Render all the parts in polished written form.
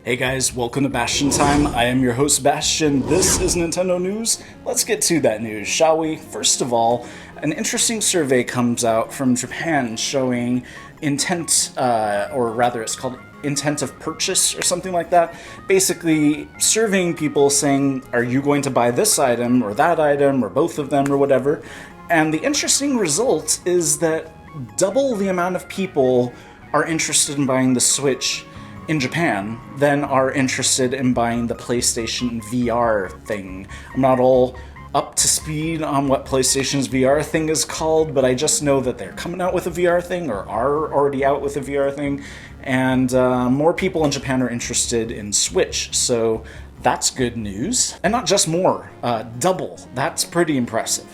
Hey guys, welcome to Bastion Time. I am your host Bastion. This is Nintendo News. Let's get to that news, shall we? First of all, an interesting survey comes out from Japan showing intent, or rather it's called intent of purchase or something like that. Basically surveying people saying, are you going to buy this item or that item or both of them or whatever? And the interesting result is that double the amount of people are interested in buying the Switch in Japan than are interested in buying the PlayStation VR thing. I'm not all up to speed on what PlayStation's VR thing is called, but I just know that they're coming out with a VR thing or are already out with a VR thing, and more people in Japan are interested in Switch, so that's good news. And not just more, double. That's pretty impressive.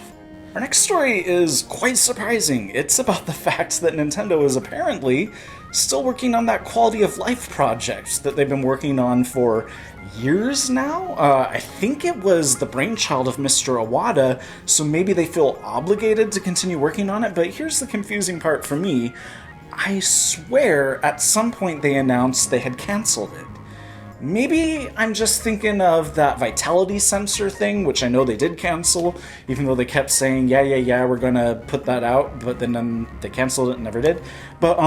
Our next story is quite surprising. It's about the fact that Nintendo is apparently still working on that quality of life project that they've been working on for years now. I think it was the brainchild of Mr. Iwata, so maybe they feel obligated to continue working on it, but here's the confusing part for me. I swear at some point they announced they had canceled it. Maybe I'm just thinking of that vitality sensor thing, which I know they did cancel, even though they kept saying, yeah, we're gonna put that out, but then they canceled it and never did. But,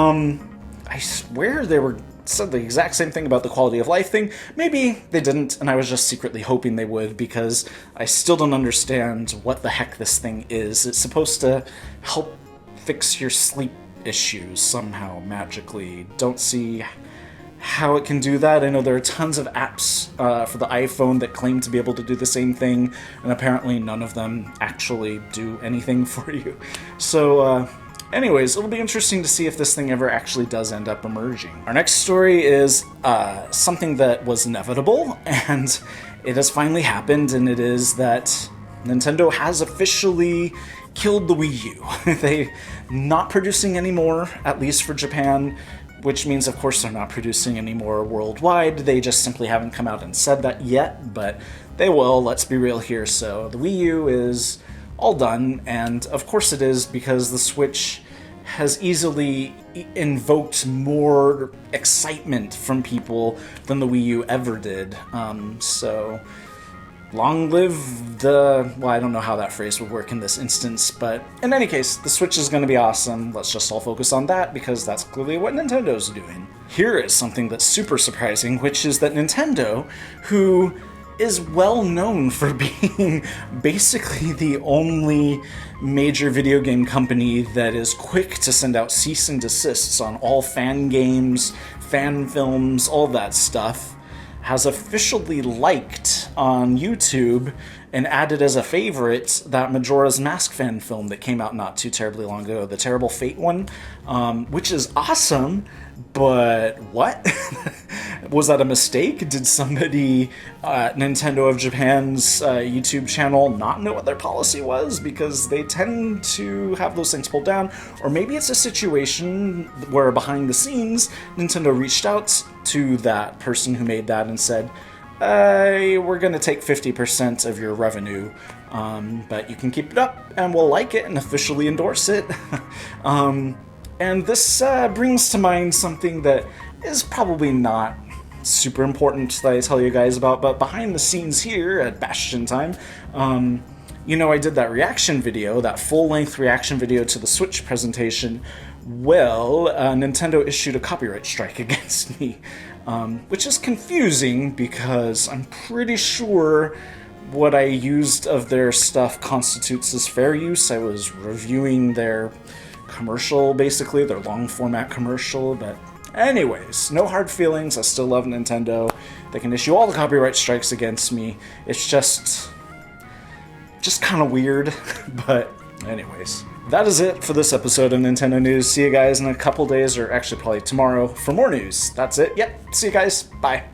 I swear they said the exact same thing about the quality of life thing. Maybe they didn't, and I was just secretly hoping they would, because I still don't understand what the heck this thing is. It's supposed to help fix your sleep issues somehow, magically. Don't see how it can do that. I know there are tons of apps for the iPhone that claim to be able to do the same thing, and apparently none of them actually do anything for you. So, anyways, it'll be interesting to see if this thing ever actually does end up emerging. Our next story is something that was inevitable, and it has finally happened, and it is that Nintendo has officially killed the Wii U. They're not producing anymore, at least for Japan, which means, of course, they're not producing any more worldwide. They just simply haven't come out and said that yet, but they will, let's be real here. So the Wii U is all done, and of course it is, because the Switch has easily invoked more excitement from people than the Wii U ever did. So long live well, I don't know how that phrase would work in this instance, but in any case, the Switch is going to be awesome. Let's just all focus on that, because that's clearly what Nintendo's doing. Here is something that's super surprising, which is that Nintendo, who is well known for being basically the only major video game company that is quick to send out cease and desists on all fan games, fan films, all that stuff, has officially liked on YouTube and added as a favorite that Majora's Mask fan film that came out not too terribly long ago, the Terrible Fate one, which is awesome, but what? Was that a mistake? Did somebody at Nintendo of Japan's YouTube channel not know what their policy was? Because they tend to have those things pulled down. Or maybe it's a situation where behind the scenes, Nintendo reached out to that person who made that and said, we're going to take 50% of your revenue, but you can keep it up and we'll like it and officially endorse it. And this brings to mind something that is probably not super important that I tell you guys about, but behind the scenes here at Bastion Time, I did that reaction video, that full-length reaction video to the Switch presentation. Well, Nintendo issued a copyright strike against me, which is confusing because I'm pretty sure what I used of their stuff constitutes as fair use. I was reviewing their commercial, basically, their long-format commercial, but anyways, no hard feelings. I still love Nintendo. They can issue all the copyright strikes against me. It's just kind of weird, but anyways. That is it for this episode of Nintendo News. See you guys in a couple days, or actually probably tomorrow, for more news. That's it. Yep, see you guys. Bye.